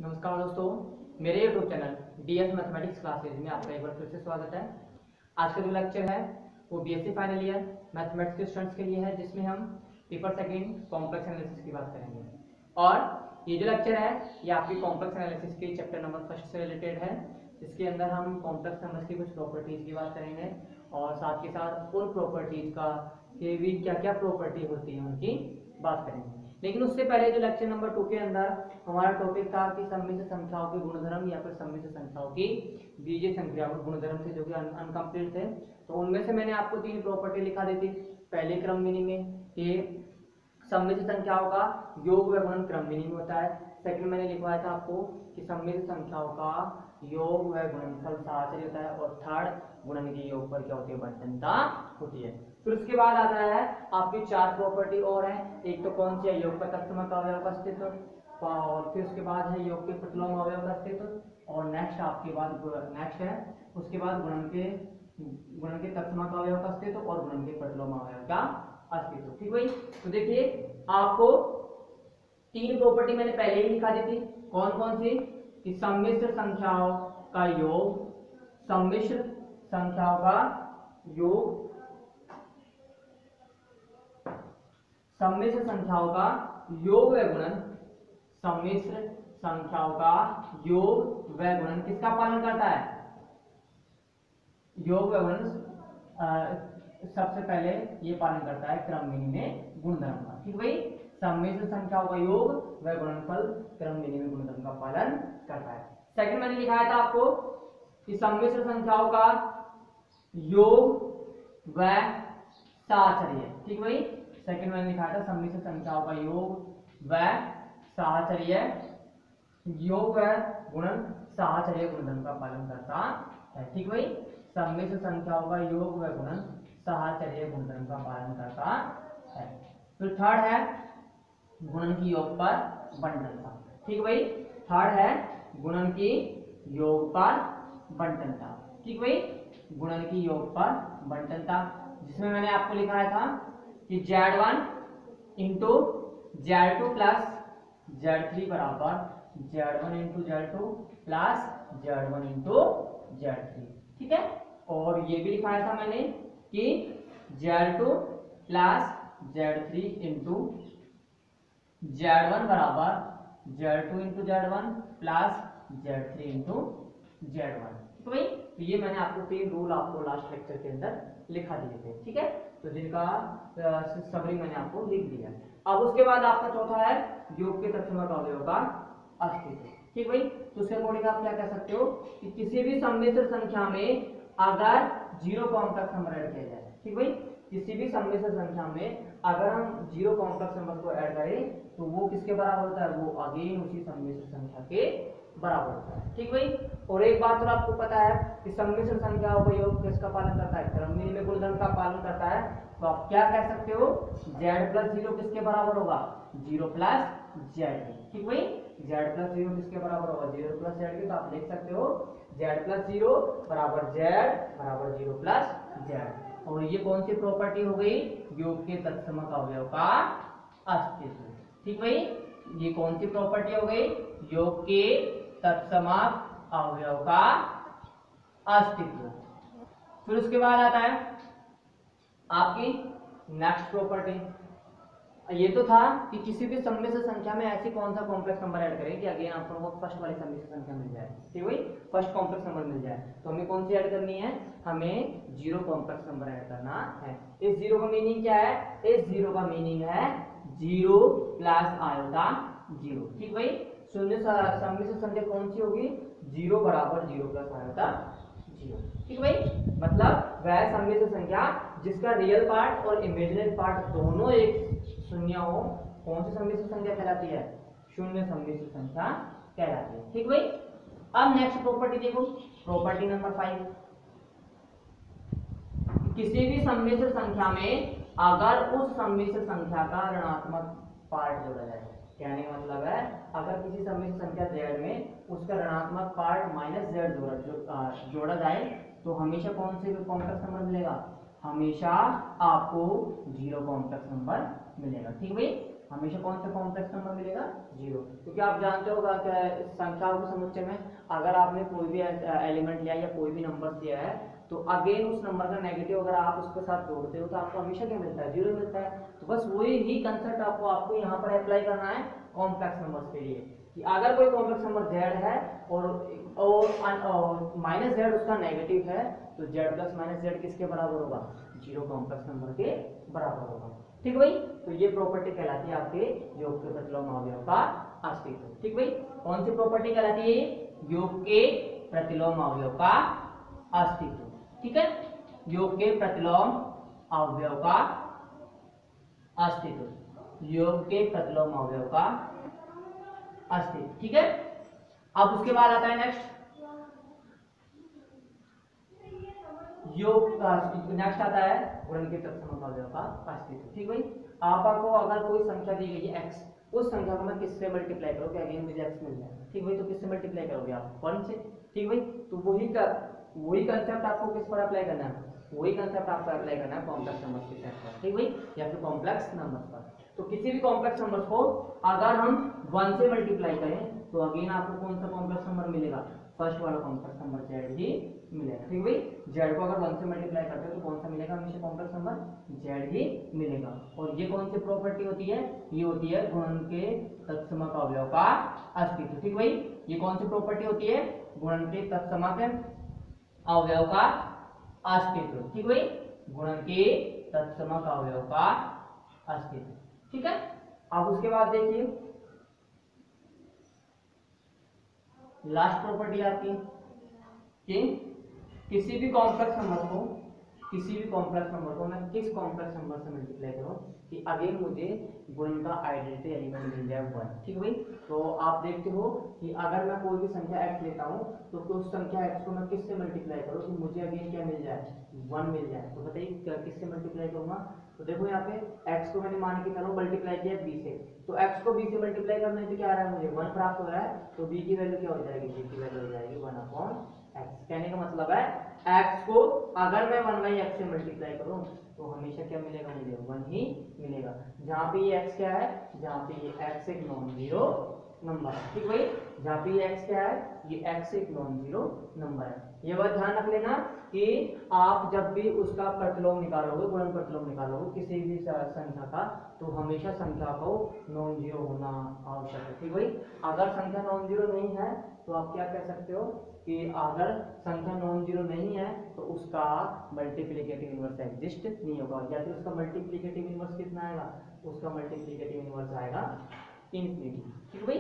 नमस्कार दोस्तों, मेरे YouTube channel DS mathematics classes में आपका एक बार फिर से स्वागत है। आज का जो लेक्चर है वो बीएससी फाइनल ईयर मैथमेटिक्स के स्टूडेंट्स के लिए है, जिसमें हम पेपर सेकंड कॉम्प्लेक्स एनालिसिस की बात करेंगे। और ये जो लेक्चर है ये आपकी कॉम्प्लेक्स एनालिसिस के चैप्टर नंबर फर्स्ट से रिलेटेड है, जिसके अंदर हम कॉम्प्लेक्स नंबर्स की कुछ प्रॉपर्टीज की बात करेंगे और साथ के साथ उन प्रॉपर्टीज का कि भी क्या क्या प्रॉपर्टी होती है उनकी बात करेंगे। लेकिन उससे पहले जो लेक्चर नंबर 2 के अंदर हमारा टॉपिक था कि सम्मिश्र संख्याओं के गुणधर्म या फिर सम्मिश्र संख्याओं की बीजीय संख्या गुणधर्म थे जो कि अनकम्प्लीट थे। तो उनमें से मैंने आपको 3 प्रॉपर्टी लिखा दी थी। पहले क्रमविधि में कि सम्मिश्र संख्याओं का योग व गुणन क्रमविधि में होता है। सेकंड मैंने लिखवाया था आपको कि सम्मिश्र संख्याओं का योग व गुणनफल साहचर्य होता है। और थर्ड, गुणन के योग पर क्या होती है, बंटनता होती है। फिर उसके बाद आता है आपकी 4 प्रॉपर्टी और है। एक तो कौन सी है, योग का तत्समक अवयव का अस्तित्व, और फिर उसके बाद है योग के प्रतिलोम अवयव का अस्तित्व, और नेक्स्ट है उसके बाद गुणन के तत्समक अवयव का अस्तित्व और गुणन के प्रतिलोम अवयव का अस्तित्व। ठीक भाई, तो देखिए आपको 3 प्रॉपर्टी मैंने पहले ही लिखा दी थी। कौन कौन सी, कि सम्मिश्र संख्याओं का योग, सम्मिश्र संख्याओं का योग, सम्मिश्र संख्याओं का योग व गुणन, सम्मिश्र संख्याओं का योग व गुणन किसका पालन करता है, योग व गुणन सबसे पहले ये पालन करता है क्रमविधि में गुणधर्म का। ठीक भाई, सम्मिश्र संख्याओं का योग व गुणनफल क्रमविधि में गुणधर्म का पालन करता है। सेकंड मैंने लिखाया था आपको कि सम्मिश्र संख्याओं का योग व साहचर्य। ठीक भाई, सेकंड मैंने लिखा था सम्मिश्र संख्याओं का योग व साहचर्य, योग व गुणन साहचर्य गुणधर्म का पालन करता है। ठीक भाई, सम्मिश्र संख्याओं का योग व गुणन साहचर्य गुणधर्म का पालन करता है। फिर थर्ड है गुणन की योग पर बंटनता। ठीक भाई, थर्ड है गुणन की योग पर बंटनता। ठीक भाई, गुणन की योग पर बंटनता, जिसमें मैंने आपको लिखाया था कि Z1 into Z2 plus Z3 बराबर Z1 into Z2 plus Z1 into Z3। ठीक है, और ये भी लिखाया था मैंने कि Z2 plus Z3 into Z1 बराबर Z2 into Z1 plus Z3 into Z1। तो भाई, तो ये मैंने आपको 3 रूल आपको लास्ट लेक्चर के अंदर लिखा दिए थे। ठीक है, तो जिनका समरी मैंने आपको लिख दिया। अब उसके बाद आपका चौथा है योग के तत्समक अवयव का अस्तित्व। ठीक भाई, तो उसके अकॉर्डिंग आप क्या कह सकते हो कि किसी भी सम्मिश्र संख्या में अगर 0 कॉम्प्लेक्स नंबर ऐड किया जाए। ठीक भाई, किसी भी सम्मिश्र संख्या में अगर हम 0 कॉम्प्लेक्स नंबर को ऐड करें तो वो किसके बराबर होता है, वो अगेन उसी सम्मिश्र संख्या के बराबर होता है। ठीक भाई, और एक बात और आपको पता है कि सम्मिश्र संख्याओं का योग किसका पालन करता है, क्रमविधि में गुणधर्म का पालन करता है। तो आप क्या कह सकते हो, z प्लस 0 किसके बराबर होगा, 0 प्लस z। ठीक भाई, z प्लस 0 किसके बराबर होगा, 0 प्लस z के। तो आप लिख सकते हो z प्लस 0 बराबर z बराबर 0 प्लस z। और ये कौन सी प्रॉपर्टी हो गई, योग के तत्समक अवयव का अस्तित्व। ठीक भाई, ये कौन सी प्रॉपर्टी हो गई, योग के तत्समक अवयव का अस्तित्व। फिर उसके बाद आता है आपकी नेक्स्ट प्रॉपर्टी। ये तो था कि किसी भी सम्मिश्र संख्या में ऐसी कौन सा कॉम्प्लेक्स नंबर ऐड करें कि अगेन आपको वो फर्स्ट वाली सम्मिश्र संख्या मिल जाए। ठीक भाई, फर्स्ट कॉम्प्लेक्स नंबर मिल जाए। तो हमें कौन सी ऐड करनी है, हमें 0 कॉम्प्लेक्स नंबर ऐड करना है। इस 0 का मीनिंग क्या है, इस 0 का मीनिंग है 0 प्लस आयोटा 0। ठीक भाई, शून्य सम्मिश्र संख्या कौन सी होगी, 0 बराबर 0 प्लस आयोटा 0। ठीक भाई, मतलब वह सम्मिश्र संख्या जिसका रियल पार्ट और इमेजिनरी पार्ट दोनों एक शून्य हो, कौन सी सम्मिश्र संख्या कहलाती है, शून्य सम्मिश्र संख्या कहलाती है। ठीक भाई, अब नेक्स्ट प्रॉपर्टी देखो, प्रॉपर्टी नंबर 5। किसी भी सम्मिश्र संख्या में अगर उस सम्मिश्र संख्या का ऋणात्मक पार्ट जोड़ा जाए, कहने का मतलब है अगर किसी सम्मिश्र संख्या z में उसका ऋणात्मक पार्ट -z जोड़ा जाए तो हमेशा कौन से कॉम्प्लेक्स नंबर मिलेगा, हमेशा आपको 0 कॉम्प्लेक्स नंबर मिलेगा। ठीक भाई, हमेशा कौन सा कॉम्प्लेक्स नंबर मिलेगा, 0, क्योंकि आप जानते होगा क्या संख्याओं के समुच्चय में अगर आपने कोई भी एलिमेंट लिया या कोई भी नंबर दिया है तो अगेन उस नंबर का नेगेटिव अगर आप उसके साथ जोड़ते हो तो आपको हमेशा क्या मिलता है, 0 मिलता है। तो बस वही ही कंसेप्ट आपको यहाँ पर अप्लाई करना है कॉम्प्लेक्स नंबर्स के लिए, कि अगर कोई कॉम्प्लेक्स नंबर z है और माइनस z उसका नेगेटिव है तो z प्लस माइनस z किसके बराबर होगा, 0 कॉम्प्लेक्स नंबर के बराबर होगा। ठीक भाई, तो ये प्रॉपर्टी कहलाती है आपके योग के प्रतिलोम अवयव का अस्तित्व। ठीक भाई, कौन सी प्रॉपर्टी कहलाती है, योग के प्रतिलोम अवयव का अस्तित्व। ठीक है, योग के प्रतिलोम अवयव का अस्तित्व, योग के प्रतिलोम अवयव का अस्तित्व। ठीक है, अब उसके बाद आता है नेक्स्ट योग, नेक्स्ट आता है गुणन के तत्सम अवयव का अस्तित्व। ठीक भाई, आपको अगर कोई संख्या दी गई है x, उस संख्या को मैं किससे मल्टीप्लाई करूँ, अगेन मुझे x मिल जाएगा। ठीक भाई, तो किससे मल्टीप्लाई करोगे आप, 1 से। ठीक भाई, तो वही कंसेप्ट आपको किस पर अप्लाई करना है, वही कंसेप्ट आपको अप्लाई करना है कॉम्प्लेक्स नंबर्स के सेट पर। ठीक भाई, या फिर कॉम्प्लेक्स नंबर्स पर। तो किसी भी कॉम्प्लेक्स नंबर्स को अगर हम 1 से मल्टीप्लाई करें तो अगेन आपको कौन सा कॉम्प्लेक्स नंबर मिलेगा, फर्स्ट वाला कॉम्प्लेक्स नंबर z ही मिलेगा। ठीक भाई, z को अगर 1 से मल्टीप्लाई करते हो तो कौन सा मिलेगा, हमेशा कॉम्प्लेक्स नंबर z ही मिलेगा। और ये कौन सी प्रॉपर्टी होती है, ये होती है गुणन के तत्समक अवयव का अस्तित्व। ठीक भाई, ये कौन सी प्रॉपर्टी होती है, गुणन के तत्समक अवयव का अस्तित्व। ठीक भाई, गुणन के तत्समक अवयव का अस्तित्व। ठीक है, अब उसके बाद देखिए लास्ट प्रॉपर्टी आपकी कि किसी भी कॉम्प्लेक्स नंबर को मैं किस कॉम्प्लेक्स नंबर से मल्टीप्लाई करूं कि अगेन मुझे गुणन का आइडेंटिटी एलिमेंट मिल जाए 1। ठीक भाई, तो आप देखते हो कि अगर मैं कोई भी संख्या x लेता हूं तो उस संख्या x को मैं किससे मल्टीप्लाई करूं तो मुझे अगेन क्या मिल जाए, 1 मिल जाए। तो बताइए किससे मल्टीप्लाई करूंगा, तो देखो यहाँ पे x को मैंने मान के चलो मल्टीप्लाई किया b से, तो x को b से मल्टीप्लाई करने से क्या आ रहा है, मुझे 1 प्राप्त हो रहा है। तो b की वैल्यू क्या हो जाएगी, b की वैल्यू हो जाएगी 1/x। कहने का मतलब है x को अगर मैं 1/x से मल्टीप्लाई करूं तो हमेशा क्या मिलेगा, मुझे 1 ही मिलेगा। जहां पे ये x क्या है, जहां पे ये x एक नॉन जीरो नंबर है। ठीक भाई, जहां पे ये x क्या है, ये x एक नॉन जीरो नंबर है। ये बात ध्यान रख लेना कि आप जब भी उसका प्रतिलोम निकालोगे, गुणन प्रतिलोम निकालोगे किसी भी संख्या का, तो हमेशा संख्या को नॉन जीरो होना आवश्यक है। ठीक भाई, अगर संख्या नॉन जीरो नहीं है तो आप क्या कह सकते हो कि अगर संख्या नॉन जीरो नहीं है तो उसका मल्टीप्लिकेटिव इनवर्स एग्जिस्ट नहीं होगा, या फिर उसका मल्टीप्लिकेटिव इनवर्स कितना आएगा, उसका मल्टीप्लिकेटिव इनवर्स आएगा इंफिनिटी। ठीक भाई,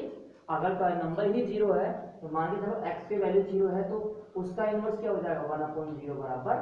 अगर नंबर ही जीरो है तो मान के चलो x की वैल्यू जीरो है तो उसका इनवर्स क्या हो जाएगा, 1/0 बराबर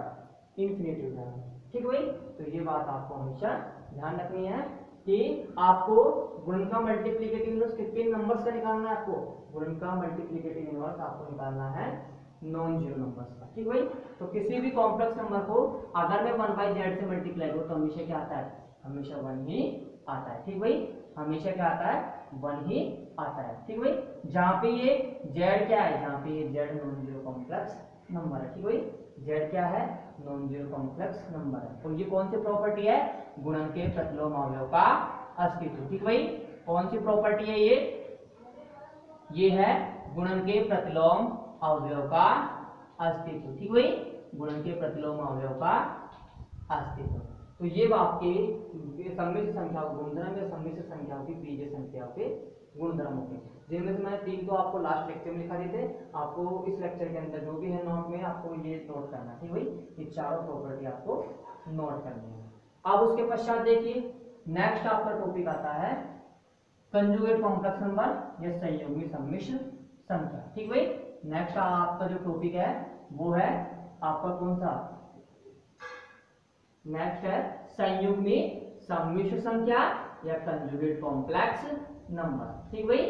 इंफिनिटी हो जाएगा। ठीक भाई, तो ये बात आपको हमेशा ध्यान रखनी है कि आपको गुणन का मल्टीप्लिकेटिव इनवर्स कितने नंबर्स का निकालना है, आपको गुणन का मल्टीप्लिकेटिव इनवर्स आपको निकालना है नॉन जीरो नंबर्स का। ठीक भाई, तो किसी भी कॉम्प्लेक्स नंबर को अगर मैं 1/z से मल्टीप्लाई करूं तो हमेशा क्या आता है, हमेशा 1 ही आता है। ठीक भाई, हमेशा क्या आता है, 1 ही आता है। ठीक भाई, जहां पे ये z क्या है, जहां पे ये z non zero complex number है। ठीक भाई, z क्या है, नॉन जीरो कॉम्प्लेक्स नंबर है। और ये कौन सी प्रॉपर्टी है, गुणन के प्रतिलोम अवयव का अस्तित्व। ठीक भाई, कौन सी प्रॉपर्टी है ये है गुणन के प्रतिलोम अवयव का अस्तित्व। ठीक भाई, गुणन के प्रतिलोम अवयव का अस्तित्व। तो ये आपके सम्मिश्र संख्याओं गुणधर्म या सम्मिश्र संख्याओं की बीजीय संख्याओं के गुणधर्म होते हैं, जिनमें से मैंने 3 तो आपको लास्ट लेक्चर में लिखा दिए थे। आपको इस लेक्चर के अंदर जो भी है नोट में आपको ये नोट करना है। ठीक भाई, ये चारों प्रॉपर्टी आपको नोट करनी है। अब उसके पश्चात देखिए नेक्स्ट आपका टॉपिक आता है कंजुगेट कॉम्प्लेक्स नंबर या संयुग्मी सम्मिश्र संख्या। ठीक भाई, नेक्स्ट आपका जो टॉपिक है वो है आपका कौन सा, नेक्स्ट है संयुग्मी सम्मिश्र संख्या या कंजुगेट कॉम्प्लेक्स नंबर। ठीक भाई,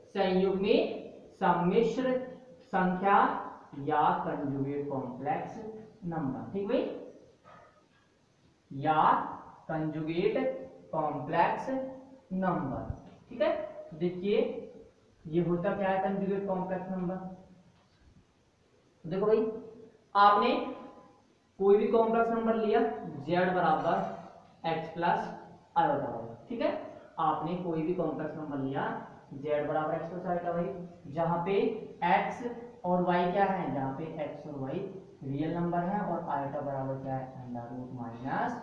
संयुग्मी सम्मिश्र संख्या या कंजुगेट कॉम्प्लेक्स नंबर। ठीक भाई, या कंजुगेट कॉम्प्लेक्स नंबर। ठीक है, देखिए ये होता क्या है कंजुगेट कॉम्प्लेक्स नंबर। देखो भाई, आपने कोई भी कॉम्प्लेक्स नंबर लिया z बराबर x प्लस आयोटा। ठीक है, आपने कोई भी कॉम्प्लेक्स नंबर लिया, z बराबर x प्लस आयोटा वाई, जहाँ पे x और y क्या है, जहाँ पे x और y रियल नंबर है और आयोटा बराबर क्या है, अंडर रूट माइनस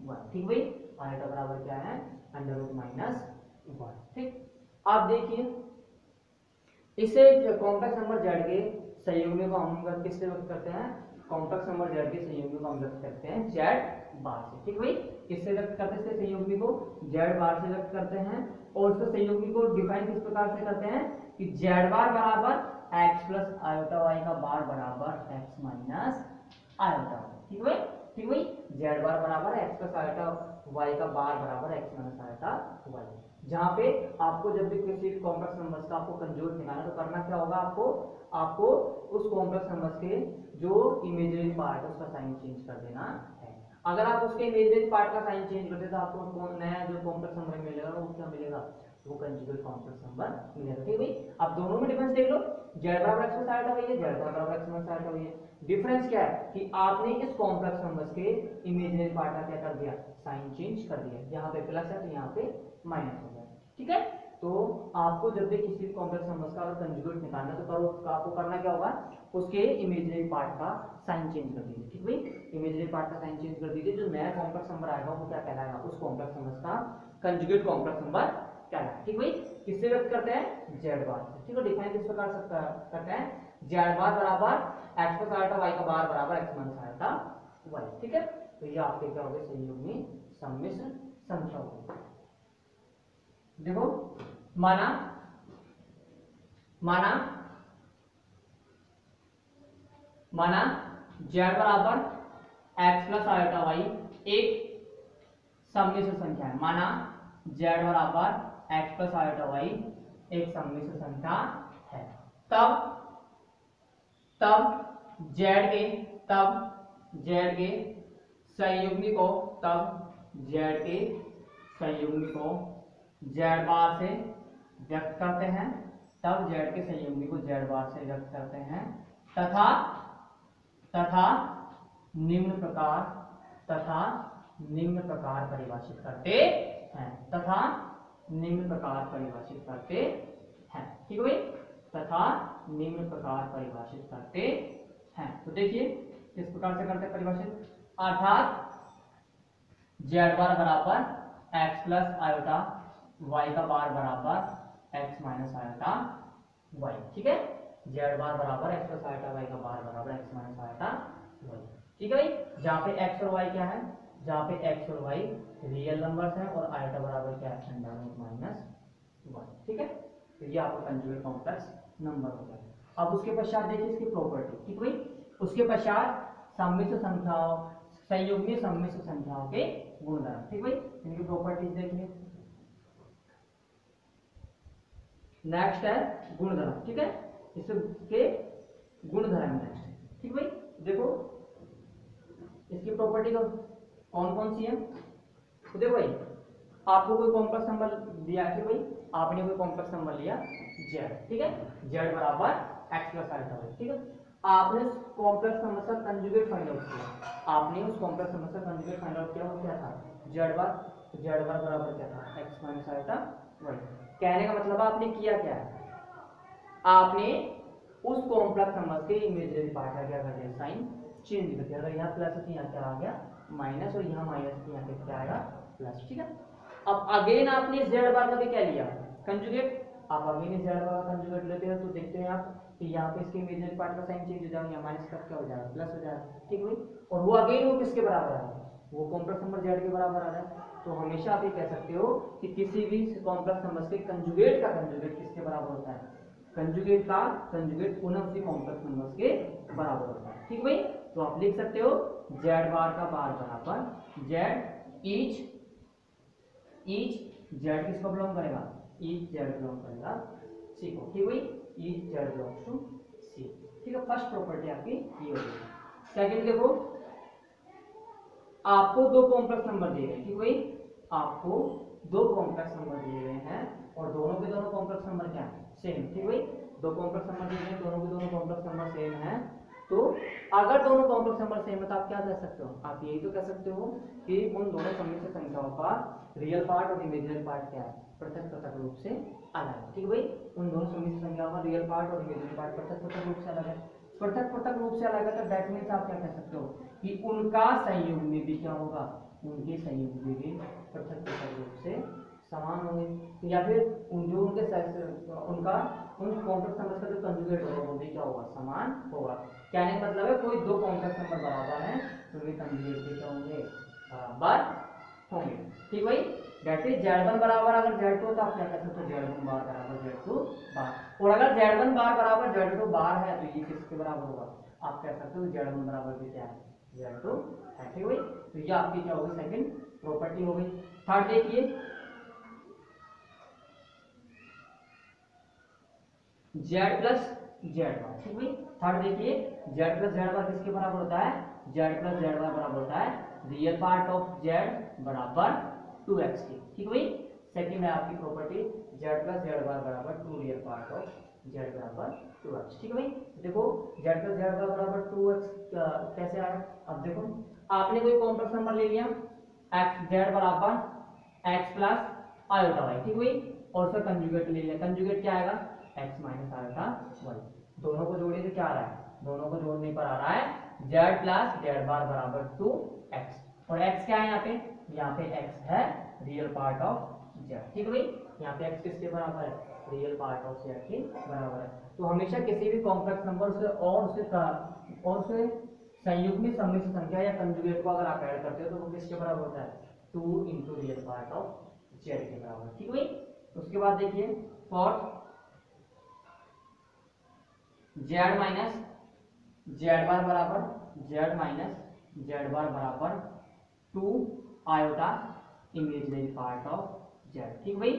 वन। ठीक भाई, आयोटा बराबर क्या है, अंडर रूट माइनस वन। ठीक, आप देखिए इसे कॉम्प्लेक्स नंबर z के संयुग्मी को हम किससे व्यक्त करते हैं, कॉम्प्लेक्स नंबर z के संयुग्मी को हम व्यक्त करते हैं z बार से। ठीक भाई, किससे व्यक्त करते हैं, इसके संयुग्मी को z बार से व्यक्त करते हैं, और उसके संयुग्मी को डिफाइन किस प्रकार से करते हैं कि z बार बराबर x प्लस आयोटा y का बार बराबर x माइनस आयोटा y। ठीक भाई, ठीक भाई, z बार बराबर x प्लस आयोटा y का बार बराबर x माइनस आयोटा y। जहाँ पे आपको जब भी किसी कॉम्प्लेक्स नंबर्स का आपको कंजूगेट निकालना तो करना क्या होगा, आपको उस कॉम्प्लेक्स नंबर्स के जो इमेजिनरी पार्ट है उसका साइन चेंज कर देना है। अगर आप उसके इमेजिनरी पार्ट का साइन चेंज करते तो आपको नया जो कॉम्प्लेक्स नंबर मिलेगा वो क्या मिलेगा, वो कंजूगेट कॉम्प्लेक्स नंबर मिलेगा। ठीक है भाई, अब दोनों में डिफरेंस देख लो, z बराबर x प्लस आयोटा y है, z बराबर x माइनस आयोटा y है। डिफरेंस क्या है कि आपने इस कॉम्प्लेक्स नंबर्स के इमेजिनरी पार्ट का क्या कर दिया, साइन चेंज कर दिया, यहाँ पे प्लस है तो यहाँ पे माइनस हो गया। ठीक है, तो आपको जब भी किसी कॉम्प्लेक्स नंबर्स का अगर कंजुगेट निकालना तो करो, आपको करना क्या होगा, उसके इमेजिनरी पार्ट का साइन चेंज कर दीजिए। ठीक भाई, इमेजिनरी पार्ट का साइन चेंज कर दीजिए, जो नया कॉम्प्लेक्स नंबर आएगा वो क्या कहलाएगा, उस कॉम्प्लेक्स नंबर्स का कंजुगेट कॉम्प्लेक्स नंबर कहलाएगा। ठीक भाई, किससे व्यक्त करते हैं, z बार से। ठीक है, डिफाइन किस प्रकार से करते हैं, z बार बराबर x प्लस आयोटा y का बार बराबर x माइनस आयोटा y। ठीक है, तो ये आपके क्या हो गए, संयुग्मी सम्मिश्र संख्या हो गई। देखो माना z बराबर x प्लस आयोटा y एक सम्मिश्र संख्या है। माना z बराबर x प्लस आयोटा y एक सम्मिश्र संख्या है, तब z के संयुग्मी को z बार से व्यक्त करते हैं, तब z के संयुग्मी को z बार से व्यक्त करते हैं, तथा निम्न प्रकार परिभाषित करते हैं, ठीक है भाई, तथा निम्न प्रकार परिभाषित करते हैं। तो देखिए किस प्रकार से करते हैं परिभाषित, अर्थात z बार बराबर x प्लस आयोटा y का बार बराबर x माइनस आयोटा y। ठीक है, z बार बराबर x प्लस आयोटा y का बार बराबर x माइनस आयोटा y। ठीक है भाई, जहाँ पे x और y क्या है, जहाँ पे x और y रियल नंबर्स हैं और आयोटा बराबर क्या है, अंडर रूट माइनस वन। ठीक है, तो ये आपका कंजुगेट कॉम्प्लेक्स नंबर हो गया। अब उसके पश्चात देखिए इसकी प्रॉपर्टी। ठीक भाई, उसके पश्चात सम्मिश्र संख्याओं, संयुग्मी सम्मिश्र संख्याओं के गुणधर्म। ठीक भाई, इनकी प्रॉपर्टीज देखिए। नेक्स्ट है गुणधर्म। ठीक है, इसके गुणधर्म नेक्स्ट है। ठीक भाई, देखो इसकी प्रॉपर्टी कौन कौन सी है, तो देखो भाई आपको कोई कॉम्प्लेक्स नंबर दिया है, भाई आपने कोई कॉम्प्लेक्स नंबर लिया z। ठीक है, z बराबर x प्लस आयोटा y। ठीक है, आपने उस कॉम्प्लेक्स नंबर का कंजुगेट फाइंड आउट किया, वो क्या था, z बार। तो z बार बराबर क्या था, x माइनस आयोटा y। कहने का मतलब आपने किया क्या है, आपने उस कॉम्प्लेक्स नंबर के इमेजिनरी पार्ट का क्या कर दिया, साइन चेंज कर दिया। अगर यहाँ प्लस है तो यहाँ क्या आ गया माइनस, और यहाँ माइनस तो यहाँ क्या आएगा प्लस। ठीक है, अब अगेन आपने z बार का भी क्या लिया, कंजुगेट। आप अगेन z बार का कंजुगेट लेते हैं तो देखते हैं आप कि यहाँ पे इसके इमेजिनरी पार्ट का साइन चेंज हो जाएगा, यहाँ माइनस का क्या हो जाएगा, प्लस हो जाएगा। ठीक है, और वो अगेन वो किसके बराबर है, वो कॉम्प्लेक्स नंबर z के बराबर आ रहा है। तो हमेशा आप ये कह सकते हो कि किसी भी कॉम्प्लेक्स नंबर के कंजुगेट का कंजुगेट किसके बराबर होता है, कंजुगेट का कंजुगेट पुनः उसी कॉम्प्लेक्स नंबर के बराबर होता है। ठीक भाई, तो आप लिख सकते हो z बार का बार बराबर z ईच z किसको बिलोंग करेगा, ईच z बिलोंग करेगा c को। ठीक भाई, each z belongs to c। ठीक है, फर्स्ट प्रॉपर्टी आपकी ये हो गई। सेकंड देखो, आपको दो कॉम्प्लेक्स नंबर दिए गए। ठीक भाई, आपको दो कॉम्प्लेक्स नंबर दिए गए हैं और दोनों के दोनों कॉम्प्लेक्स नंबर क्या है, सेम। ठीक भाई, दो कॉम्प्लेक्स नंबर दिए गए, दोनों के दोनों कॉम्प्लेक्स नंबर सेम है तो अगर दोनों कॉम्प्लेक्स नंबर सेम है तो आप क्या कह सकते हो, आप यही तो कह सकते हो कि उन दोनों सम्मिश्र संख्याओं का रियल पार्ट और इमेजिनरी पार्ट क्या है, पृथक पृथक रूप से अलग है। ठीक है भाई, उन दोनों सम्मिश्र संख्याओं का रियल पार्ट और इमेजिनरी पार्ट पृथक पृथक रूप से अलग है। पृथक पृथक रूप से अलग है तो दैट मीन्स आप क्या कह सकते हो कि उनका संयोग में भी क्या होगा, उनके संयोग में भी पृथक पृथक रूप से समान होंगे, या फिर जो उनका उन कॉम्प्लेक्स नंबर का जो कंजुगेट होगा वो भी क्या होगा, समान होगा। कहने का मतलब है कोई दो कॉम्प्लेक्स नंबर बराबर हैं तो उनके कंजुगेट भी क्या होंगे, बराबर होंगे। ठीक भाई, दैट इज Z1 बराबर अगर Z2 तो आप क्या कह सकते हो, Z1 बार बराबर Z2 बार, और अगर Z1 बार बराबर Z2 बार है तो ये किसके बराबर होगा, आप कह सकते हो Z1 बराबर भी क्या है, Z2 है। ठीक भाई, तो ये आपकी क्या होगी, सेकंड प्रॉपर्टी हो गई। थर्ड देखिए Z प्लस Z बार। ठीक भाई, थर्ड देखिए Z प्लस Z बार किसके बराबर होता है, Z प्लस Z बार बराबर होता है रियल पार्ट ऑफ Z बराबर 2x की। ठीक भाई, सेकंड है आपकी प्रॉपर्टी Z प्लस Z बार बराबर 2 रियल पार्ट ऑफ Z बराबर 2x। ठीक है भाई, देखो Z प्लस Z बार बराबर 2x कैसे आया, अब देखो आपने कोई कॉम्प्लेक्स नंबर ले लिया x Z बराबर x प्लस आयोटा y। ठीक भाई, और उसका कंजुगेट ले लिया, कंजुगेट क्या आएगा, x माइनस आयोटा y। दोनों को जोड़िए तो क्या आ रहा है, दोनों को जोड़ने पर आ रहा है z प्लस z बार बराबर 2x, और x क्या है यहाँ पे x है रियल पार्ट ऑफ z। ठीक है भाई, यहाँ पे x किसके बराबर है, रियल पार्ट ऑफ z के बराबर है। तो हमेशा किसी भी कॉम्प्लेक्स नंबर से और उसके संयुग्मी सम्मिश्र संख्या या कंजुगेट को अगर आप ऐड करते हो तो वो किसके बराबर होता है, 2 into real part of z के बराबर। ठीक है भाई, उसके बाद देखिए फोर्थ z माइनस z बार बराबर z माइनस z बार बराबर 2 iota imaginary part of z। ठीक भाई,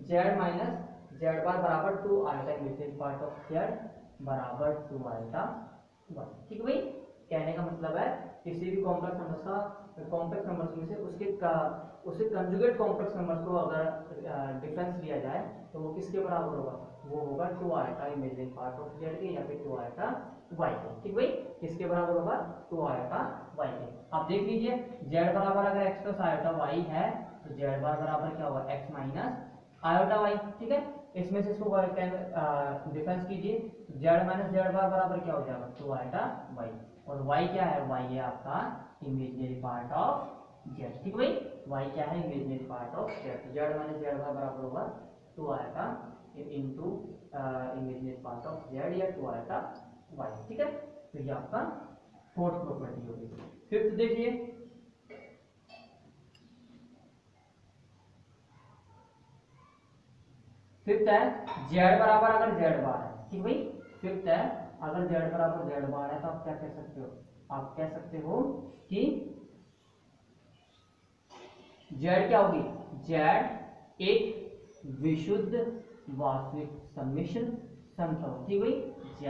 z माइनस z बार बराबर 2 iota imaginary part of z बराबर 2 आयोटा 1। ठीक है भाई, कहने का मतलब है किसी भी कॉम्प्लेक्स नंबर में से उसके कंजुगेट कॉम्प्लेक्स नंबर को अगर डिफरेंस लिया जाए तो वो किसके बराबर होगा, वो होगा 2 iota imaginary part of z के या फिर 2 आयोटा y के। ठीक भाई, किसके बराबर होगा, 2 आयोटा y के। आप देख लीजिए z बराबर अगर x प्लस आयोटा y है तो z बार बराबर क्या होगा, x माइनस आयोटा y। ठीक है, इसमें से इसको डिफरेंस कीजिए, z माइनस z बार बराबर क्या हो जाएगा, 2 आयोटा y, और y क्या है, y है आपका इमेजिनरी पार्ट ऑफ z। ठीक भाई, y क्या है, imaginary part of z, z minus z बार बराबर होगा 2 iota into imaginary part of z या 2 आयोटा y। ठीक है, तो ये आपका फोर्थ प्रॉपर्टी होगी। फिफ्थ देखिए फिफ्थ है z बराबर अगर z बार है। ठीक भाई, फिफ्थ है अगर z बराबर z बार है तो आप क्या कह सकते हो, आप कह सकते हो कि z क्या होगी, z एक विशुद्ध वास्तविक सम्मिश्र संख्या हो। ठीक भाई, z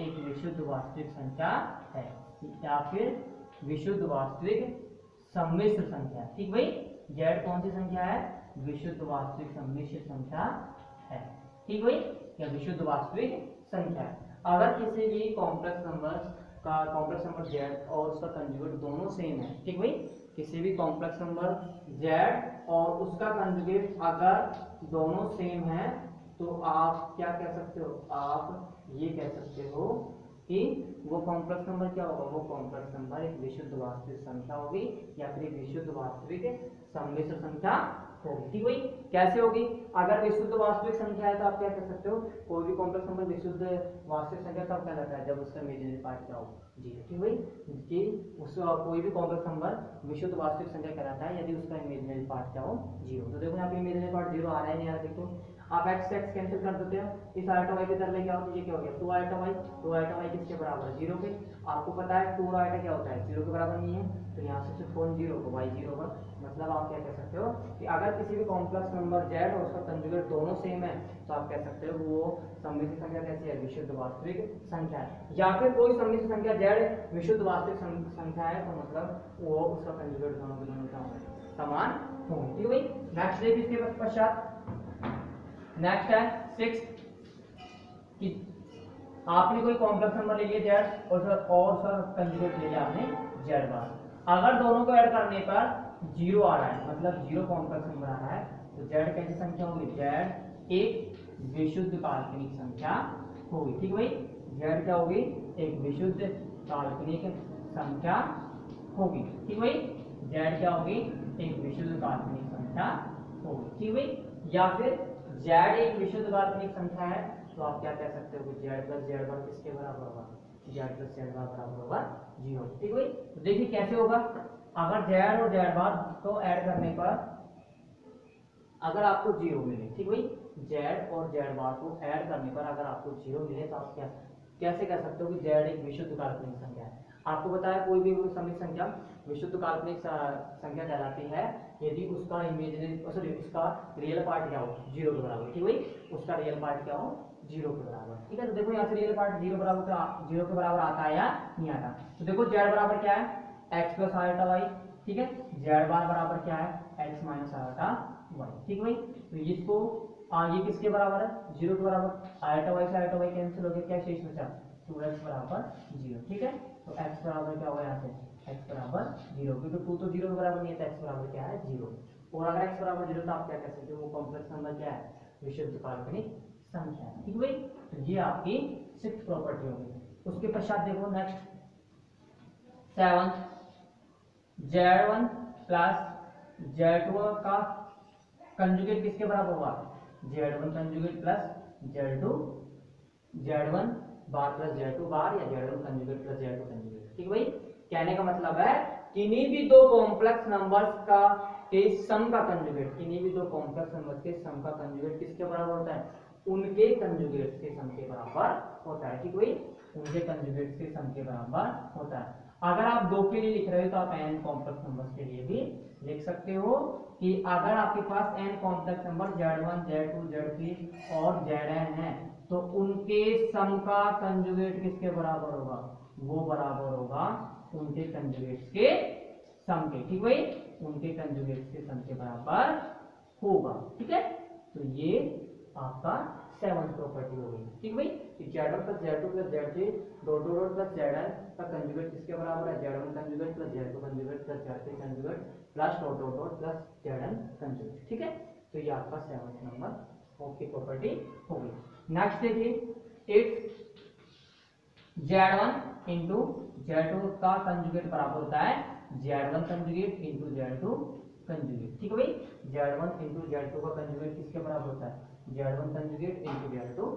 एक विशुद्ध वास्तविक संख्या है या फिर विशुद्ध वास्तविक सम्मिश्र संख्या। ठीक भाई, z कौन सी संख्या है, विशुद्ध वास्तविक सम्मिश्र संख्या है। ठीक भाई, या विशुद्ध वास्तविक संख्या है। अगर किसी भी कॉम्प्लेक्स नंबर z और उसका कंजुगेट दोनों सेम है। ठीक भाई, किसी भी कॉम्प्लेक्स नंबर z और उसका कंजुगेट अगर दोनों सेम है तो आप क्या कह सकते हो, आप ये कह सकते हो कि वो कॉम्प्लेक्स नंबर क्या होगा, वो कॉम्प्लेक्स नंबर एक विशुद्ध वास्तविक संख्या होगी या फिर एक विशुद्ध वास्तविक सम्मिश्र संख्या होगी। ठीक भाई, कैसे होगी, अगर विशुद्ध वास्तविक संख्या है तो आप क्या कह सकते हो, कोई भी कॉम्प्लेक्स नंबर विशुद्ध वास्तविक संख्या कब कहलाता है, जब उसका इमेजिनरी पार्ट क्या हो, 0। ठीक भाई, कि उस कोई भी कॉम्प्लेक्स नंबर विशुद्ध वास्तविक संख्या कहलाता है यदि उसका इमेजिनरी पार्ट क्या हो, 0। तो देखो यहाँ पे इमेजिनरी पार्ट 0 आ रहा है नहीं आ रहा, देखो आप x कैंसिल कर देते हो, इस आयोटा y की तरफ लेके आओ तो ये क्या हो गया, 2 आयोटा y किसके बराबर है, 0 के। आपको पता है 2 आयोटा क्या होता है, 0 के बराबर नहीं है, तो यहाँ से सिर्फ 0 को y 0 पर, मतलब आप क्या कह सकते हो कि अगर किसी भी कॉम्प्लेक्स नंबर z और उसका कंजुगेट दोनों सेम है तो आप कह सकते हो वो सम्मिश्र संख्या कैसी है, विशुद्ध वास्तविक संख्या है। या फिर कोई सम्मिश्र संख्या z विशुद्ध वास्तविक संख्या है तो मतलब वो उसका कंजुगेट दोनों के दोनों क्या होंगे, समान होंगे। ठीक भाई, नेक्स्ट देखिए इसके पश्चात नेक्स्ट है 6th कि आपने कोई कॉम्प्लेक्स नंबर ले लिया जेड और उसका कंजुगेट ले लिया आपने जेड बार। अगर दोनों को ऐड करने पर जीरो आ रहा है, मतलब जीरो कॉम्प्लेक्स नंबर आ रहा है, तो जेड कैसी संख्या होगी? जेड एक विशुद्ध काल्पनिक संख्या होगी। ठीक भाई, जेड क्या होगी? एक विशुद्ध काल्पनिक संख्या होगी। ठीक भाई, जेड क्या होगी? एक विशुद्ध काल्पनिक संख्या होगी। ठीक भाई, या फिर जेड एक विशुद्ध काल्पनिक संख्या है तो आप क्या कह सकते हो कि जेड प्लस जेड बार किसके बराबर होगा? जेड प्लस जेड बार बराबर होगा जीरो। ठीक भाई, तो देखिए कैसे होगा। अगर जेड और जेड बार को ऐड करने पर अगर आपको जीरो मिले, ठीक भाई, जेड और जेड बार को ऐड करने पर अगर आपको जीरो मिले तो आप क्या कैसे कह सकते हो कि जेड एक विशुद्ध काल्पनिक संख्या है? आपको बताया कोई भी समित संख्या विशुद्ध काल्पनिक संख्या कहलाती है यदि उसका इमेजिनरी सॉरी उसका रियल पार्ट क्या हो? जीरो के बराबर। ठीक भाई, उसका रियल पार्ट क्या हो? जीरो के बराबर। ठीक है, तो देखो यहाँ से रियल पार्ट जीरो के बराबर आता है या नहीं आता? तो देखो जेड बराबर क्या है? X plus iota Y. ठीक है, जेड बार बराबर क्या है? X minus iota Y. ठीक भाई, तो इसको ये किसके बराबर है? जीरो के बराबर। आयोटा वाई से आयोटा वाई कैंसिल हो गया, क्या शेष बचा? 2x बराबर जीरो। ठीक है, तो x बराबर क्या होगा यहाँ से? x बराबर जीरो, क्योंकि 2 तो जीरो के बराबर नहीं है तो x बराबर क्या है? जीरो। और अगर x बराबर जीरो तो आप क्या कह सकते हो? वो कॉम्प्लेक्स नंबर क्या है? विशुद्ध काल्पनिक संख्या है। ठीक भाई, तो ये आपकी सिक्स्थ प्रॉपर्टी होगी। उसके पश्चात देखो next seventh, z1 plus z2 का कंजुगेट किसके बराबर होगा? z1 conjugate plus z2 z1 बार प्लस z2 बार या z1 conjugate plus z2 conjugate. ठीक भाई, कहने का मतलब है किन्हीं भी दो कॉम्प्लेक्स नंबर्स का के सम का कंजुगेट, किन्हीं भी दो कॉम्प्लेक्स नंबर्स के सम का कंजुगेट किसके बराबर होता है? उनके कंजुगेट्स के सम के बराबर होता है। ठीक भाई, उनके कंजुगेट्स के सम के बराबर होता है। अगर आप दो के लिए लिख रहे हो तो आप n कॉम्प्लेक्स नंबर्स के लिए भी लिख सकते हो कि अगर आपके पास n complex number z1 z2 z3 और zn है तो उनके सम का कंजुगेट किसके बराबर होगा? वो बराबर होगा उनके कंजुगेट्स के सम के। ठीक भाई, उनके कंजुगेट्स के सम के बराबर होगा। ठीक है, तो ये आपका सेवंथ प्रॉपर्टी हो गई। ठीक भाई, z1 plus z2 plus z3 dot dot plus zn का कंजुगेट किसके बराबर है? z1 conjugate plus z2 conjugate plus z3 conjugate plus dot dot dot plus zn conjugate. ठीक है, तो ये आपका सेवंथ नंबर की प्रॉपर्टी हो गई। नेक्स्ट देखिए 8, z1 इंटू z2 का कंजुगेट बराबर होता है z1 conjugate into z2 conjugate. ठीक है भाई, z1 इंटू z2 का कंजुगेट किसके बराबर होता है? z1 conjugate into z2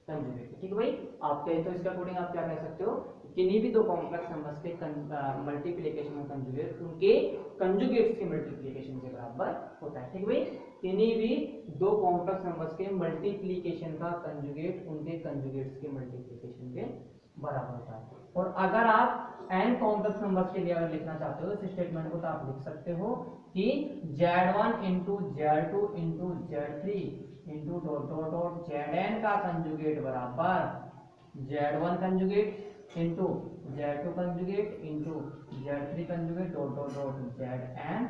conjugate. ठीक है भाई, आप कहें तो इसके अकॉर्डिंग आप क्या कह सकते हो? किन्हीं भी दो कॉम्प्लेक्स नंबर्स के मल्टीप्लिकेशन का कंजुगेट उनके कंजुगेट्स के मल्टीप्लिकेशन के बराबर होता है। ठीक है भाई, किन्हीं भी दो कॉम्प्लेक्स नंबर्स के मल्टीप्लिकेशन का कंजुगेट उनके कंजुगेट्स के मल्टीप्लिकेशन के बराबर होता है। और अगर आप n कॉम्प्लेक्स नंबर्स के लिए अगर लिखना चाहते हो इस स्टेटमेंट को तो आप लिख सकते हो कि z1 into z2 into z3 into dot dot dot zn का कंजुगेट बराबर z1 conjugate into z2 conjugate into z3 conjugate dot dot dot zn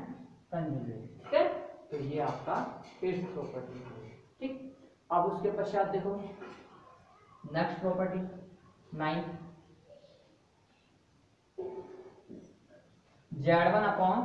conjugate. ठीक है, तो ये आपका फिफ्थ प्रॉपर्टी है। ठीक, अब उसके पश्चात देखो next property 9, z1 upon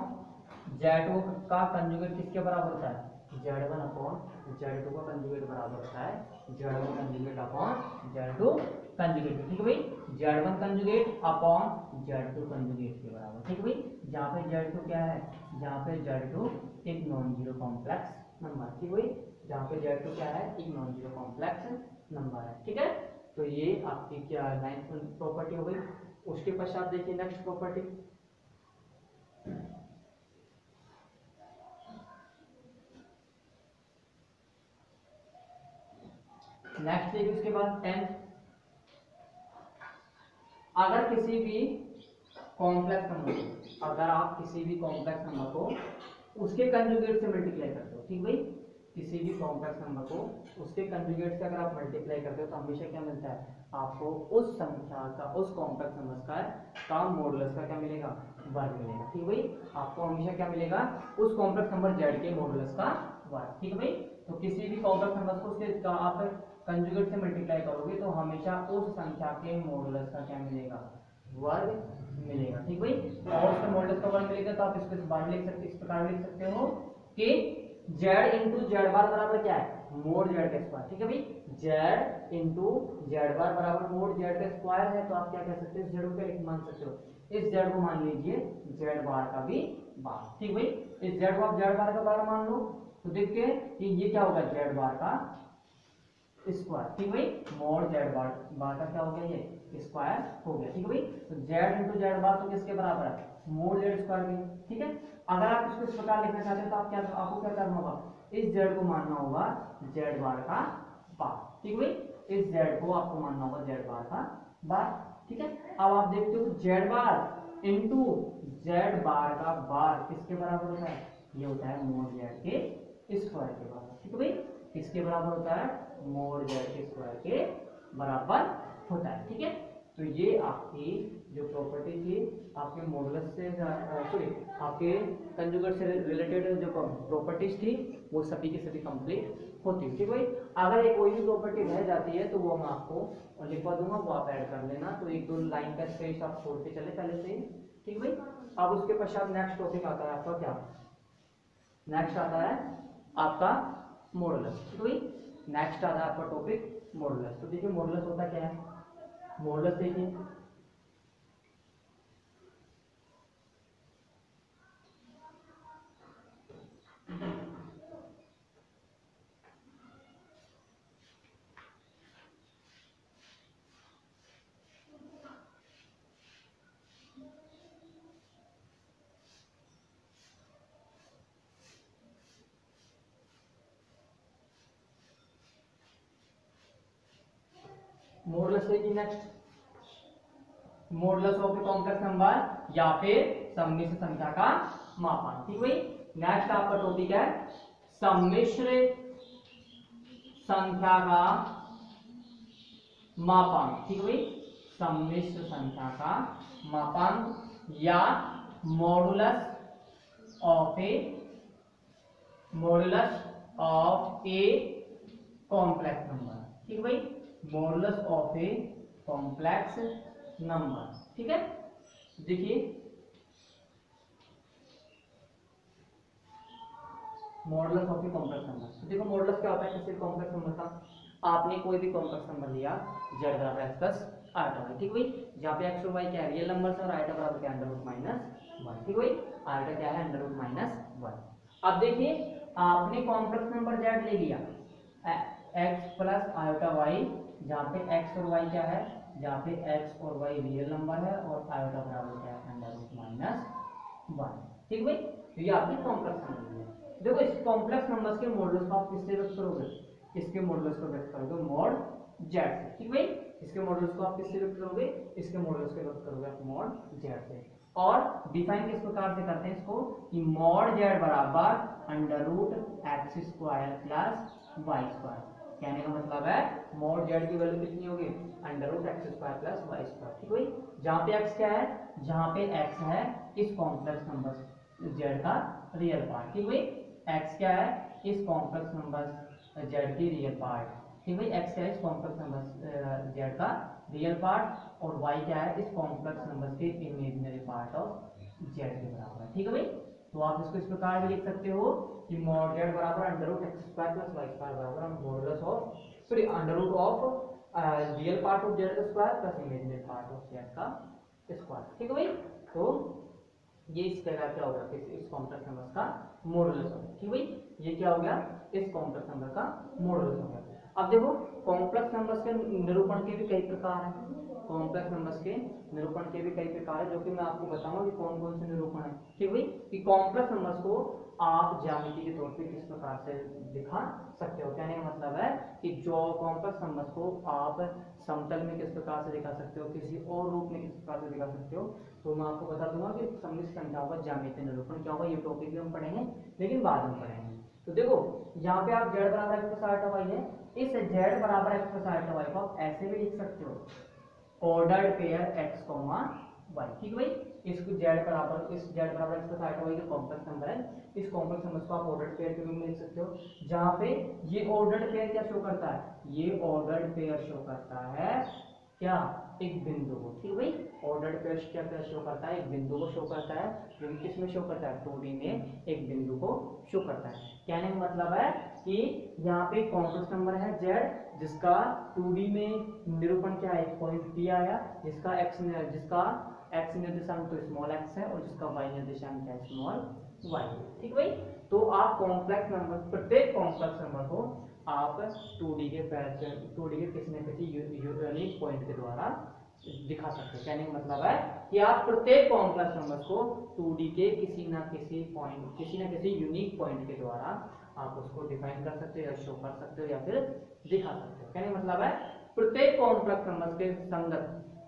z2 का कंजुगेट किसके बराबर होता है? z1 अपॉन z2 का कंजुगेट बराबर होता है z1 conjugate upon z2 conjugate. ठीक है भाई, z1 conjugate upon z2 conjugate के बराबर। ठीक है भाई, जहाँ पे z2 क्या है? जहाँ पे z2 एक नॉन जीरो कॉम्प्लेक्स नंबर। ठीक है भाई, जहाँ पे z2 क्या है? एक नॉन जीरो कॉम्प्लेक्स नंबर है। ठीक है, तो ये आपकी क्या 9th प्रॉपर्टी हो गई। उसके पश्चात देखिए नेक्स्ट प्रॉपर्टी नेक्स्ट देखिए उसके बाद 10th, अगर किसी भी कॉम्प्लेक्स नंबर को अगर आप किसी भी कॉम्प्लेक्स नंबर को उसके कंजुगेट से मल्टीप्लाई करते हो। ठीक भाई, किसी भी कॉम्प्लेक्स नंबर को उसके कंजुगेट से अगर आप मल्टीप्लाई करते हो तो हमेशा क्या मिलता है? आपको उस संख्या का उस कॉम्प्लेक्स नंबर का मॉडुलस का क्या मिलेगा? वर्ग मिलेगा। ठीक भाई, आपको हमेशा क्या मिलेगा? उस कॉम्प्लेक्स नंबर z के मॉडुलस का वर्ग। ठीक है भाई, तो किसी भी कॉम्प्लेक्स नंबर को उसके आप कंजुगेट से मल्टीप्लाई करोगे तो हमेशा उस संख्या के मॉडुलस का क्या मिलेगा, वर्ग मिलेगा। ठीक भाई, और उसके मॉडुलस का वर्ग मिलेगा तो आप इसको इस बार लिख सकते, इस प्रकार लिख सकते हो कि z इंटू जेड बार बराबर क्या है, मोड जेड का स्क्वायर। ठीक है भाई, z इंटू जेड बार बराबर मोड जेड का स्क्वायर है, तो आप क्या कह सकते हो, इस z को क्या मान सकते हो, इस z को मान लीजिए z बार का भी बार। ठीक भाई, इस z को आप z बार का बार मान लो तो देखिए कि ये क्या होगा, z बार का स्क्वायर। ठीक भाई, मोड z बार बार का क्या हो गया, ये स्क्वायर हो गया। ठीक है भाई, तो z इंटू जेड बार तो किसके बराबर है, मोड जेड स्क्वायर के। ठीक है, अगर आप इसको इस प्रकार लिखना चाहते हैं तो आप क्या, आपको क्या करना होगा, इस z को मानना होगा z बार का बार। ठीक है भाई, इस z को आपको मानना होगा z बार का बार। ठीक है, अब आप देखते हो z बार इंटू z बार का बार किसके बराबर होता है, ये होता है मोड z के स्क्वायर के बराबर। ठीक है भाई, किसके बराबर होता है, मोड z के स्क्वायर के बराबर होता है। ठीक है, तो ये आपकी जो प्रॉपर्टी थी आपके मॉडुलस से सॉरी आपके कंजुगेट से रिलेटेड जो प्रॉपर्टीज थी वो सभी की सभी कंप्लीट होती है। ठीक भाई, अगर एक कोई भी प्रॉपर्टी रह जाती है तो वो मैं आपको लिखवा दूंगा, वो आप ऐड कर लेना, तो एक दो लाइन का स्पेस आप छोड़ के चले पहले से। ठीक भाई, अब उसके पश्चात नेक्स्ट टॉपिक आता है आपका क्या, नेक्स्ट आता है आपका मॉडुलस। ठीक भाई, नेक्स्ट आता है आपका टॉपिक मॉडुलस। तो देखिए मॉडुलस होता क्या है, मॉडुलस देखिए मॉडुलस देखिए next, modulus of a complex number या फिर सम्मिश्र संख्या का मापांक। ठीक भाई, नेक्स्ट आपका टॉपिक है सम्मिश्र संख्या का मापांक। ठीक भाई, सम्मिश्र संख्या का मापांक या modulus of a complex number. ठीक भाई, modulus of a complex number. ठीक है, देखिए modulus of a complex number, देखो मॉडुलस क्या होता है किसी कॉम्प्लेक्स नंबर का, आपने कोई भी कॉम्प्लेक्स नंबर लिया z बराबर x प्लस आइटा y। ठीक भाई, जहाँ पे x और y क्या है, रियल नंबर है और आइटा बराबर क्या है, अंडर रूट माइनस 1। ठीक भाई, आइटा क्या है, अंडर रूट माइनस 1। अब देखिए आपने कॉम्प्लेक्स नंबर z ले लिया x प्लस आइटा y, जहाँ पे x और y क्या है, जहाँ पे x और y रियल नंबर है और आइटा बराबर क्या है, अंडर रूट माइनस 1। ठीक भाई, तो ये आपने कॉम्प्लेक्स नंबर लिया। देखो इस कॉम्प्लेक्स नंबर्स के मॉडुलस को आप किससे व्यक्त करोगे, इसके मॉडुलस को व्यक्त करोगे मॉड z से। ठीक भाई, इसके मॉडुलस को आप किससे व्यक्त करोगे, इसके मॉडुलस को व्यक्त करोगे आप मॉड z से। और डिफाइन किस प्रकार से करते हैं इसको, कि मॉड z बराबर under root X square plus Y square. कहने का मतलब है मॉड z की वैल्यू कितनी होगी, under root X square plus Y square. ठीक भाई, जहाँ पे x क्या है, जहाँ पे x है इस कॉम्प्लेक्स नंबर z का रियल पार्ट। ठीक भाई, x क्या है, इस कॉम्प्लेक्स नंबर z की रियल पार्ट। ठीक भाई, x क्या है, इस कॉम्प्लेक्स नंबर z का रियल पार्ट, और y क्या है, इस कॉम्प्लेक्स नंबर के इमेजिनरी पार्ट ऑफ z के बराबर है। ठीक है भाई, तो आप इसको इस प्रकार भी लिख सकते हो कि मॉड z बराबर under root X square plus Y square बराबर modulus of sorry under root of real part of z का square plus imaginary part of z का स्क्वायर। ठीक है भाई, तो ये इस प्रकार क्या होगा, इस कॉम्प्लेक्स नंबर का मॉडुलस हो गया। ठीक भाई, ये क्या हो गया, इस कॉम्प्लेक्स नंबर का मॉडुलस हो गया। अब देखो कॉम्प्लेक्स नंबर्स के निरूपण के भी कई प्रकार हैं, कॉम्प्लेक्स नंबर्स के निरूपण के भी कई प्रकार है, जो कि मैं आपको बताऊंगा कि कौन कौन से निरूपण है। ठीक भाई, कि कॉम्प्लेक्स नंबर्स को आप ज्यामिति के तौर पे किस प्रकार से दिखा सकते हो। कहने का मतलब है कि जो कॉम्प्लेक्स नंबर्स को आप समतल में किस प्रकार से दिखा सकते हो, किसी और रूप में किस प्रकार से दिखा सकते हो, तो मैं आपको बता दूंगा कि सम्मिश्र संख्याओं का ज्यामितीय निरूपण क्या होगा। ये टॉपिक भी हम पढ़ेंगे लेकिन बाद में पढ़ेंगे। तो देखो यहाँ पे आप z बराबर x प्लस आइटा y है, इस z बराबर x प्लस आइटा y को आप ऐसे भी लिख सकते हो, ऑर्डर्ड पेयर x, वाई। ठीक है भाई, इसको जेड बराबर इस जेड बराबर x प्लस आल्फा वाई का कॉम्प्लेक्स नंबर है। इस कॉम्प्लेक्स नंबर को आप ऑर्डर्ड पेयर के रूप में लिख सकते हो, जहां पे ये ऑर्डर्ड पेयर क्या शो करता है, ये ऑर्डर्ड पेयर शो करता है क्या, एक बिंदु को। ठीक है भाई, ऑर्डर्ड पेयर क्या क्या शो करता है, एक बिंदु को शो करता है, जो कि किसमें शो करता है, 2D में एक बिंदु को शो करता है। कहने का मतलब है कि यहाँ पे कॉम्प्लेक्स नंबर है z, जिसका 2D में निरूपण क्या है, एक पॉइंट P आया, जिसका x निर्देशांक तो स्मॉल x है और जिसका y निर्देशांक है स्मॉल y। ठीक भाई, तो आप कॉम्प्लेक्स नंबर, प्रत्येक कॉम्प्लेक्स नंबर को आप 2D के किसी न किसी यूनिक पॉइंट के द्वारा दिखा सकते हैं। कहने का मतलब है कि आप प्रत्येक कॉम्प्लेक्स नंबर को 2D के किसी न किसी यूनिक पॉइंट के द्वारा आप उसको डिफाइन कर सकते हो या शो कर सकते हो या फिर दिखा सकते हो। कहने का मतलब है प्रत्येक कॉम्प्लेक्स नंबर के संगत,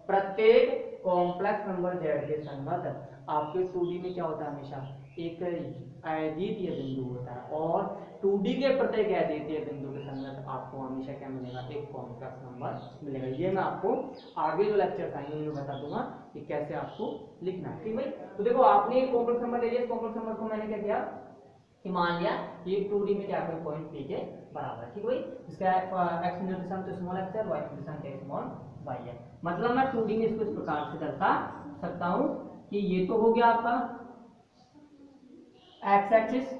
प्रत्येक कॉम्प्लेक्स नंबर z के संगत आपके 2D में क्या होता है, हमेशा एक अद्वितीय बिंदु होता है, और 2D के प्रत्येक अद्वितीय बिंदु के संगत आपको हमेशा क्या मिलेगा, एक कॉम्प्लेक्स नंबर मिलेगा। ये मैं आपको आगे जो लेक्चर आएंगे उनमें बता दूंगा कि कैसे आपको लिखना है। ठीक भाई, तो देखो आपने एक कॉम्प्लेक्स नंबर ले लिया, इस कॉम्प्लेक्स नंबर को मैंने क्या किया कि मान लिया ये 2D में क्या कोई पॉइंट P के बराबर है। ठीक भाई, इसका x निर्देशांक तो स्मॉल x है, y निर्देशांक स्मॉल y है। मतलब मैं 2D में इसको इस प्रकार से दर्शा सकता हूं कि ये तो हो गया आपका x एक्सिस,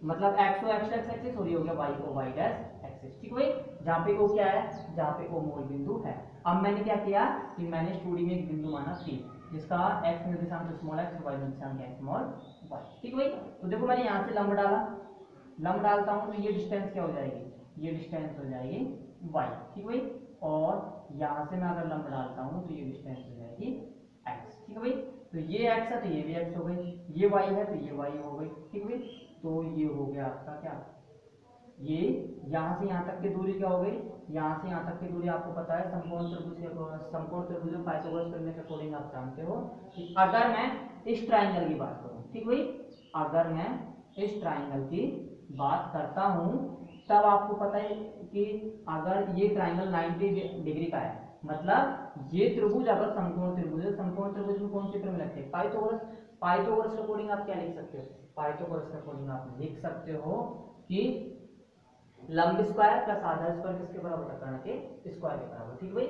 मतलब x को x एक्सिस, और ये हो गया y को y डैश एक्सिस। ठीक भाई, जहां पे o क्या है, जहां पे o मूल बिंदु है। अब मैंने क्या किया कि मैंने 2D में एक बिंदु माना P, जिसका x निर्देशांक तो स्मॉल x, y निर्देशांक है स्मॉल y। ठीक भाई, तो देखो मैंने यहाँ से लंब डाला, लंब डालता हूँ तो ये डिस्टेंस क्या हो जाएगी, ये डिस्टेंस हो जाएगी y। ठीक भाई, और यहाँ से मैं अगर लंब डालता हूँ तो ये डिस्टेंस हो जाएगी x। ठीक है भाई, तो ये x है तो ये भी x हो गई, ये y है तो ये y हो गई। ठीक भाई, तो ये हो गया आपका क्या, ये यहाँ से यहाँ तक की दूरी क्या हो गई, यहाँ से यहाँ तक की दूरी आपको पता है समकोण त्रिभुज पाइथागोरस प्रमेय के अकॉर्डिंग आप जानते हो कि अगर मैं इस ट्राइंगल की बात करूँ, ठीक भाई, अगर मैं इस ट्राइंगल की बात करता हूँ तब आपको पता है कि अगर ये ट्राइंगल 90 डिग्री का है, मतलब ये त्रिभुज अगर समकोण त्रिभुज है, समकोण त्रिभुज में कौन सी प्रमेय लगती है, पाइथागोरस। पाइथागोरस के अकॉर्डिंग आप क्या लिख सकते हो, पाइथागोरस के अकॉर्डिंग आप लिख सकते हो कि लंब स्क्वायर प्लस आधा स्क्वायर किसके बराबर होता है, कर्ण के स्क्वायर के बराबर। ठीक भाई,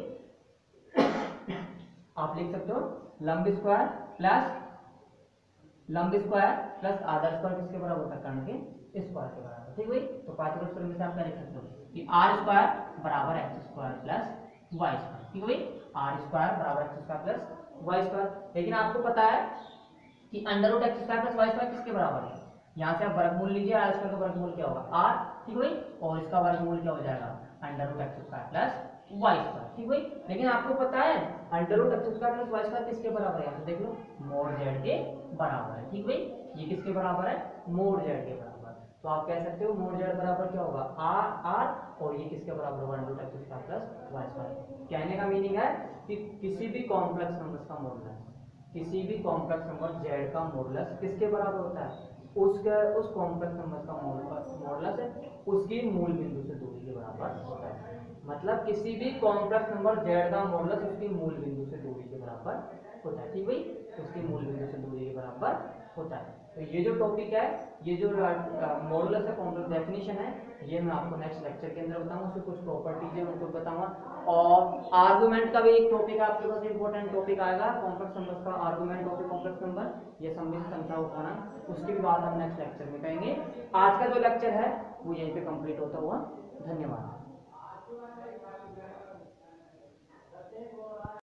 आप लिख सकते हो लंब स्क्वायर प्लस आधा स्क्वायर किसके बराबर होता है, कर्ण के स्क्वायर के बराबर। ठीक भाई, तो पाइथागोरस प्रमेय से आप क्या लिख सकते हो कि आर स्क्वायर बराबर X square plus Y square. ठीक है भाई, आर स्क्वायर बराबर X square plus Y square. लेकिन आपको पता है कि under root X square plus Y square किसके बराबर है, यहाँ से आप वर्गमूल लीजिए, आर स्क्वायर का वर्गमूल क्या होगा आर। ठीक भाई, और इसका वर्गमूल क्या हो जाएगा under root X square plus Y square. ठीक भाई, लेकिन आपको पता है under root X square plus Y square किसके बराबर है, यहाँ से देख लो मोड जेड के बराबर है। ठीक भाई, ये किसके बराबर है, मोड जेड के बराबर। तो आप कह सकते हो मोड जेड बराबर क्या होगा आर, और ये किसके बराबर होगा under root X square plus Y square. कहने का मीनिंग है कि किसी भी कॉम्प्लेक्स नंबर का मॉडुलस, किसी भी कॉम्प्लेक्स नंबर z का मॉडुलस किसके बराबर होता है, उस कॉम्प्लेक्स नंबर का मॉडुलस है उसकी मूल बिंदु से दूरी के बराबर होता है। मतलब किसी भी कॉम्प्लेक्स नंबर z का मॉडुलस उसकी मूल बिंदु से दूरी के बराबर होता है। ठीक भाई, उसकी मूल बिंदु से दूरी के बराबर होता है। तो ये जो टॉपिक है, ये जो मॉडुलस है, कॉम्प्लेक्स डेफिनेशन है, ये मैं आपको नेक्स्ट लेक्चर के अंदर बताऊंगा। उसके कुछ प्रॉपर्टीज है उनको बताऊंगा, और आर्गुमेंट का भी एक टॉपिक आपके पास इंपॉर्टेंट टॉपिक आएगा, कॉम्प्लेक्स नंबर्स का आर्गुमेंट ऑफ कॉम्प्लेक्स नंबर, ये सम्मिलित संख्या उठाना, उसकी भी बात हम नेक्स्ट लेक्चर में करेंगे। आज का जो लेक्चर है वो यहीं पे कंप्लीट होता हुआ, धन्यवाद।